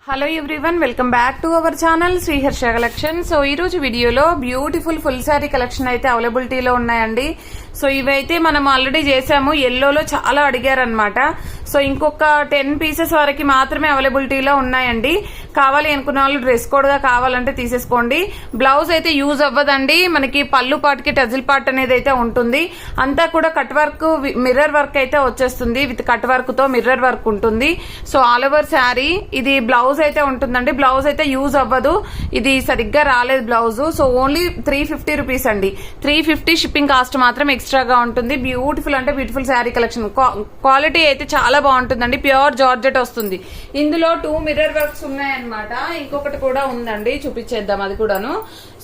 Hello everyone, welcome back to our channel Sriharsha collection. So ఈ రోజు వీడియోలో బ్యూటిఫుల్ ఫుల్ శారీ కలెక్షన్ అయితే అవైలబిలిటీలో ఉన్నాయండి. సో ఇవైతే మనం ఆల్రెడీ చేసాము, ఎల్లోలో చాలా అడిగారనమాట. సో ఇంకొక 10 పీసెస్ వరకు మాత్రమే అవైలబిలిటీలో ఉన్నాయండి. కావాలి అనుకున్న వాళ్ళు డ్రెస్ కోడ్ గా కావాలంటే తీసేసుకోండి. బ్లౌజ్ అయితే యూజ్ అవ్వదండి, మనకి పళ్ళు పాటుకి టజిల్ పార్ట్ అనేది అయితే ఉంటుంది. అంతా కూడా కట్ వర్క్ మిర్రర్ వర్క్ అయితే వచ్చేస్తుంది, విత్ కట్ వర్క్ తో మిర్రర్ వర్క్ ఉంటుంది. సో ఆల్ ఓవర్ శారీ ఇది బ్లౌజ్ అయితే ఉంటుందండి. బ్లౌజ్ అయితే యూజ్ అవ్వదు, ఇది సరిగ్గా రాలేదు బ్లౌజ్. సో ఓన్లీ 350 రూపీస్ అండి. 350 షిప్పింగ్ కాస్ట్ మాత్రం ఎక్స్ట్రాగా ఉంటుంది. బ్యూటిఫుల్ అంటే బ్యూటిఫుల్ శారీ కలెక్షన్. క్వాలిటీ అయితే చాలా బాగుంటుందండి, ప్యూర్ జార్జెట్ వస్తుంది. ఇందులో 2 మిర్రర్ వర్క్స్ ఉన్నాయన్నమాట. ఇంకొకటి కూడా ఉందండి, చూపించేద్దాం అది కూడాను.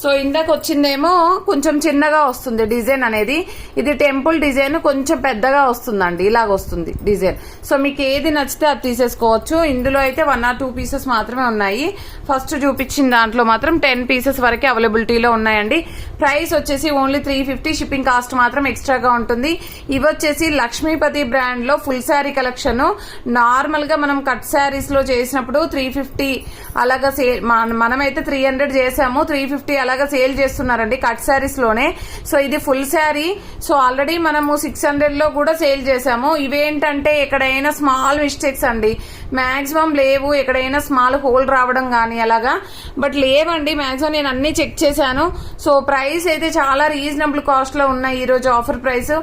సో ఇందాక వచ్చిందేమో కొంచెం చిన్నగా వస్తుంది డిజైన్ అనేది, ఇది టెంపుల్ డిజైన్ కొంచెం పెద్దగా వస్తుందండి, ఇలాగ వస్తుంది డిజైన్. సో మీకు ఏది నచ్చితే అది తీసేసుకోవచ్చు. ఇందులో అయితే 1 or 2 పీసెస్ మాత్రమే ఉన్నాయి. ఫస్ట్ చూపించిన దాంట్లో మాత్రం 10 పీసెస్ వరకే అవైలబిలిటీలో ఉన్నాయండి. ప్రైస్ వచ్చేసి ఓన్లీ 350, షిప్పింగ్ కాస్ట్ మాత్రం ఎక్స్ట్రాగా ఉంటుంది. ఇవి వచ్చేసి లక్ష్మీపతి బ్రాండ్ లో ఫుల్ శారీ కలెక్షన్. నార్మల్ గా మనం కట్ శారీస్ లో చేసినప్పుడు 350 అలాగా సేల్, మనమైతే 300 చేసాము, 350 అలాగా సేల్ చేస్తున్నారండి కట్ శారీస్ లోనే. సో ఇది ఫుల్ శారీ. సో ఆల్రెడీ మనము 600 లో కూడా సేల్ చేసాము. ఇవేంటంటే ఎక్కడైనా స్మాల్ మిస్టేక్స్ అండి, మాక్సిమం లేవు. ఎక్కడైనా స్మాల్ హోల్ రావడం కానీ అలాగా, బట్ లేవండి మాక్సిమం. నేను అన్ని చెక్ చేశాను. సో ప్రైస్ అయితే చాలా రీజనబుల్ కాస్ట్ లో ఉన్నాయి. ఈ రోజు ఆఫర్ ప్రైస్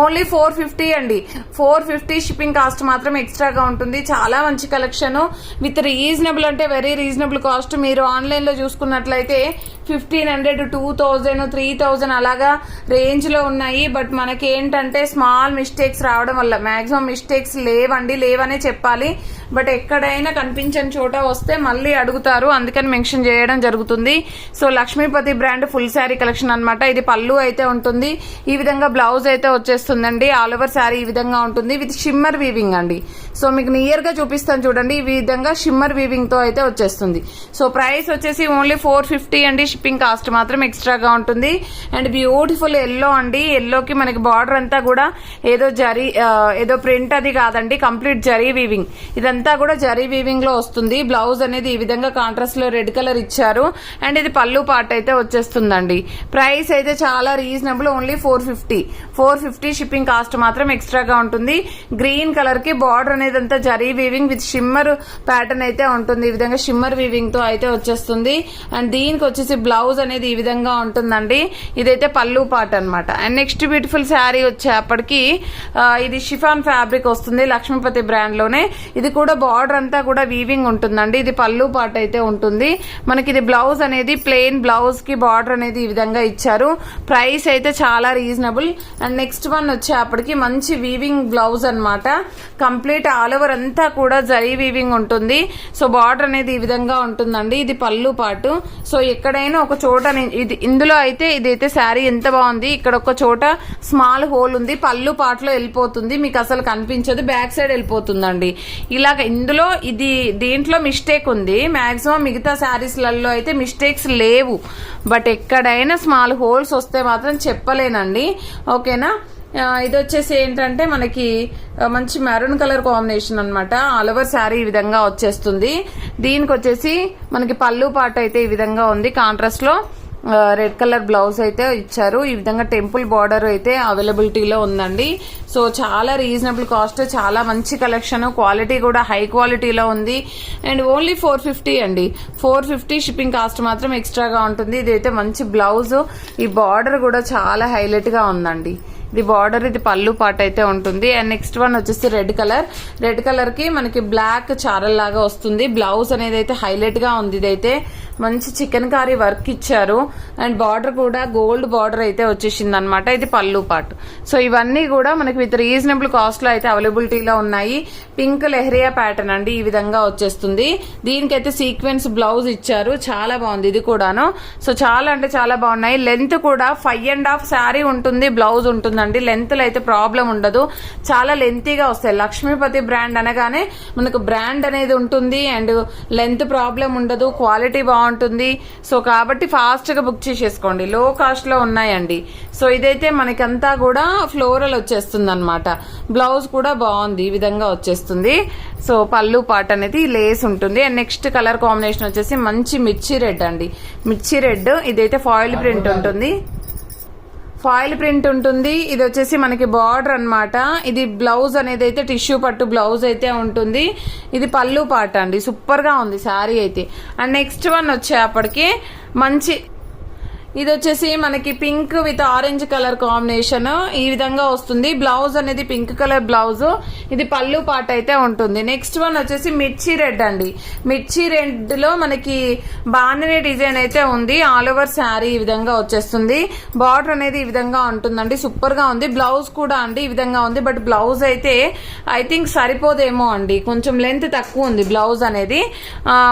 ఓన్లీ 450 అండి. 450 షిప్పింగ్ కాస్ట్ మాత్రం ఎక్స్ట్రాగా ఉంటుంది. చాలా మంచి కలెక్షన్ విత్ రీజనబుల్ అంటే వెరీ రీజనబుల్ కాస్ట్. మీరు ఆన్లైన్ లో చూసుకున్నట్లయితే 1500, 2000, 3000 అలాగా రేంజ్ లో ఉన్నాయి. బట్ మనకి ఏంటంటే స్మాల్ మిస్టేక్స్ రావడం వల్ల, మాక్సిమం మిస్టేక్స్ లేవనే చెప్పాలి. బట్ ఎక్కడైనా కనిపించని చోట వస్తే మళ్ళీ అడుగుతారు, అందుకని మెన్షన్ చేయడం జరుగుతుంది. So Lakshmipati brand full sari collection అనమాట. ఇది పళ్ళు అయితే ఉంటుంది, ఈ విధంగా బ్లౌజ్ అయితే వచ్చేస్తుందండి. ఆల్ ఓవర్ శారీ ఈ విధంగా ఉంటుంది విత్ షిమ్మర్ వీవింగ్ అండి. సో మీకు నియర్ గా చూపిస్తాను చూడండి, ఈ విధంగా షిమ్మర్ వీవింగ్ తో అయితే వచ్చేస్తుంది. సో ప్రైస్ వచ్చేసి ఓన్లీ 450 అండి. షిప్పింగ్ కాస్ట్ మాత్రం ఎక్స్ట్రాగా ఉంటుంది. అండ్ బ్యూటిఫుల్ ఎల్లో అండి. ఎల్లోకి మనకి బార్డర్ అంతా కూడా ఏదో ప్రింట్ అది కాదండి, కంప్లీట్ జరీ వీవింగ్. ఇదంతా కూడా జరీ వీవింగ్ లో వస్తుంది. బ్లౌజ్ అనేది ఈ విధంగా కాంట్రాస్ట్ లో రెడ్ కలర్ ఇచ్చారు. అండ్ ఇది పళ్ళు పార్ట్ అయితే వచ్చేస్తుందండి. ప్రైస్ అయితే చాలా రీజనబుల్, ఓన్లీ 450 షిప్పింగ్ కాస్ట్ మాత్రం ఎక్స్ట్రాగా ఉంటుంది. గ్రీన్ కలర్ కి బార్డర్ అనేది అంతా zari weaving with shimmer pattern అయితే ఉంటుంది. ఈ విధంగా షిమ్మర్ వీవింగ్ తో అయితే వచ్చేస్తుంది. అండ్ దీనికి వచ్చేసి బ్లౌజ్ అనేది ఈ విధంగా ఉంటుందండి. ఇదైతే పళ్ళు పార్ట్ అనమాట. అండ్ నెక్స్ట్ బ్యూటిఫుల్ శారీ వచ్చేప్పటికి ఇది షిఫాన్ ఫ్యాబ్రిక్ వస్తుంది లక్ష్మీపతి బ్రాండ్ లోనే. ఇది కూడా బార్డర్ అంతా కూడా వీవింగ్ ఉంటుందండి. ఇది పళ్ళు పార్ట్ అయితే ఉంటుంది. మనకి ఇది బ్లౌజ్ అనేది ప్లెయిన్ బ్లౌజ్ కి బార్డర్ అనేది ఈ విధంగా ఇచ్చారు. ప్రైస్ అయితే చాలా రీజనబుల్. అండ్ నెక్స్ట్ వన్ వచ్చేప్పటికి మంచి వీవింగ్ బ్లౌజ్ అనమాట. కంప్లీట్ ఆల్ ఓవర్ అంతా కూడా జరీ వీవింగ్ ఉంటుంది. సో బార్డర్ అనేది ఈ విధంగా ఉంటుందండి. ఇది పళ్ళు పార్ట్. సో ఎక్కడైనా ఒక చోట ఇందులో అయితే ఇదైతే శారీ ఎంత బాగుంది. ఇక్కడ ఒక చోట స్మాల్ హోల్ ఉంది, పళ్ళు పార్ట్ లో వెళ్ళిపోతుంది, మీకు అసలు కనిపించదు, బ్యాక్ సైడ్ వెళ్ళిపోతుందండి. ఇలాగ ఇందులో దీంట్లో మిస్టేక్ ఉంది. మాక్సిమం మిగతా శారీస్లలో అయితే మిస్టేక్స్ లేవు, బట్ ఎక్కడైనా స్మాల్ హోల్స్ వస్తే మాత్రం చెప్పలేనండి. ఓకేనా. ఇది వచ్చేసి ఏంటంటే మనకి మంచి మెరూన్ కలర్ కాంబినేషన్ అనమాట. ఆల్ ఓవర్ శారీ ఈ విధంగా వచ్చేస్తుంది. దీనికి వచ్చేసి మనకి పళ్ళు పార్ట్ అయితే ఈ విధంగా ఉంది, కాంట్రాస్ట్ లో రెడ్ కలర్ బ్లౌజ్ అయితే ఇచ్చారు. ఈ విధంగా టెంపుల్ బార్డర్ అయితే అవైలబిలిటీలో ఉందండి. సో చాలా రీజనబుల్ కాస్ట్, చాలా మంచి కలెక్షన్, క్వాలిటీ కూడా హై క్వాలిటీలో ఉంది. అండ్ ఓన్లీ 450 అండి. 450 షిప్పింగ్ కాస్ట్ మాత్రం ఎక్స్ట్రాగా ఉంటుంది. ఇదైతే మంచి బ్లౌజ్, ఈ బార్డర్ కూడా చాలా హైలైట్ గా ఉందండి. ఇది బార్డర్, ఇది పళ్ళు పార్ట్ అయితే ఉంటుంది. అండ్ నెక్స్ట్ వన్ వచ్చేసి రెడ్ కలర్ కి మనకి బ్లాక్ చారల్ లాగా వస్తుంది. బ్లౌజ్ అనేది అయితే హైలైట్ గా ఉంది. ఇదైతే మంచి చికెన్ కారీ వర్క్ ఇచ్చారు. అండ్ బార్డర్ కూడా గోల్డ్ బార్డర్ అయితే వచ్చేసింది అనమాట. ఇది పళ్ళు పార్ట్. సో ఇవన్నీ కూడా మనకి విత్ రీజనబుల్ కాస్ట్ లో అయితే అవైలబిలిటీలో ఉన్నాయి. పింక్ లెహరియా ప్యాటర్న్ అండి, ఈ విధంగా వచ్చేస్తుంది. దీనికైతే సీక్వెన్స్ బ్లౌజ్ ఇచ్చారు, చాలా బాగుంది ఇది కూడాను. సో చాలా అంటే చాలా బాగున్నాయి. లెంత్ కూడా 5.5 శారీ ఉంటుంది, బ్లౌజ్ ఉంటుందండి. లెంత్ లో అయితే ప్రాబ్లం ఉండదు, చాలా లెంతీగా వస్తాయి. లక్ష్మీపతి బ్రాండ్ అనగానే మనకు బ్రాండ్ అనేది ఉంటుంది. అండ్ లెంత్ ప్రాబ్లం ఉండదు, క్వాలిటీ బాగుంటుంది. బాగుంటుంది. సో కాబట్టి ఫాస్ట్గా బుక్ చేసేసుకోండి, లో కాస్ట్లో ఉన్నాయండి. సో ఇదైతే మనకంతా కూడా ఫ్లోరల్ వచ్చేస్తుంది అనమాట. బ్లౌజ్ కూడా బాగుంది, ఈ విధంగా వచ్చేస్తుంది. సో పళ్ళు పాట అనేది లేస్ ఉంటుంది. అండ్ నెక్స్ట్ కలర్ కాంబినేషన్ వచ్చేసి మంచి మిర్చి రెడ్ అండి. మిర్చి రెడ్, ఇదైతే ఫాయిల్ ప్రింట్ ఉంటుంది. ఫాయిల్ ప్రింట్ ఉంటుంది. ఇది వచ్చేసి మనకి బార్డర్ అన్నమాట. ఇది బ్లౌజ్ అనేది అయితే టిష్యూ పట్టు బ్లౌజ్ అయితే ఉంటుంది. ఇది పళ్ళు పాట అండి. సూపర్ గా ఉంది శారీ అయితే. అండ్ నెక్స్ట్ వన్ వచ్చేప్పటికి మంచి, ఇది వచ్చేసి మనకి pink with orange colour combination ఈ విధంగా వస్తుంది. బ్లౌజ్ అనేది పింక్ కలర్ బ్లౌజ్. ఇది పళ్ళు పాట అయితే ఉంటుంది. నెక్స్ట్ వన్ వచ్చేసి మిర్చి రెడ్ అండి. మిర్చి రెడ్ లో మనకి బాందిని డిజైన్ అయితే ఉంది. ఆల్ ఓవర్ శారీ ఈ విధంగా వచ్చేస్తుంది. బార్డర్ అనేది ఈ విధంగా ఉంటుందండి. సూపర్ గా ఉంది. బ్లౌజ్ కూడా అండి ఈ విధంగా ఉంది. బట్ బ్లౌజ్ అయితే ఐ థింక్ సరిపోదేమో అండి, కొంచెం లెంత్ తక్కువ ఉంది బ్లౌజ్ అనేది.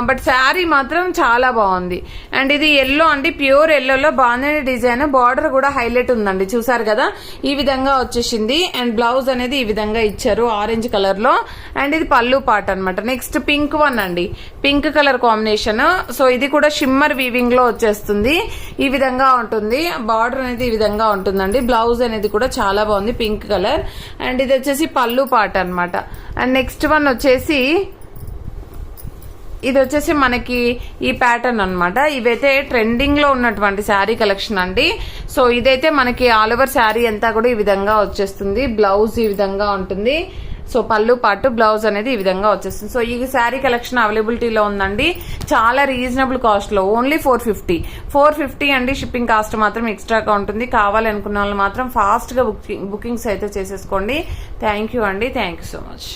బట్ శారీ మాత్రం చాలా బాగుంది. అండ్ ఇది ఎల్లో అండి, ప్యూర్ ఎల్లోలో బాగుంది డిజైన్. బార్డర్ కూడా హైలైట్ ఉందండి, చూసారు కదా, ఈ విధంగా వచ్చేసింది. అండ్ బ్లౌజ్ అనేది ఈ విధంగా ఇచ్చారు ఆరెంజ్ కలర్ లో. అండ్ ఇది పళ్ళు పాట అనమాట. నెక్స్ట్ పింక్ వన్ అండి, పింక్ కలర్ కాంబినేషన్. సో ఇది కూడా షిమ్మర్ వీవింగ్ లో వచ్చేస్తుంది. ఈ విధంగా ఉంటుంది. బార్డర్ అనేది ఈ విధంగా ఉంటుందండి. బ్లౌజ్ అనేది కూడా చాలా బాగుంది, పింక్ కలర్. అండ్ ఇది వచ్చేసి పళ్ళు పాట అనమాట. అండ్ నెక్స్ట్ వన్ వచ్చేసి ఇది వచ్చేసి మనకి ఈ ప్యాటర్న్ అనమాట. ఇవైతే ట్రెండింగ్ లో ఉన్నటువంటి శారీ కలెక్షన్ అండి. సో ఇదైతే మనకి ఆల్ ఓవర్ శారీ అంతా కూడా ఈ విధంగా వచ్చేస్తుంది. బ్లౌజ్ ఈ విధంగా ఉంటుంది. సో పళ్ళు పాటు బ్లౌజ్ అనేది ఈ విధంగా వచ్చేస్తుంది. సో ఈ శారీ కలెక్షన్ అవైలబిలిటీలో ఉందండి. చాలా రీజనబుల్ కాస్ట్ లో, ఓన్లీ 450 అండి. షిప్పింగ్ కాస్ట్ మాత్రం ఎక్స్ట్రాగా ఉంటుంది. కావాలనుకున్న వాళ్ళు మాత్రం ఫాస్ట్ గా బుకింగ్స్ అయితే చేసేసుకోండి. థ్యాంక్ యూ అండి. Thank you so much.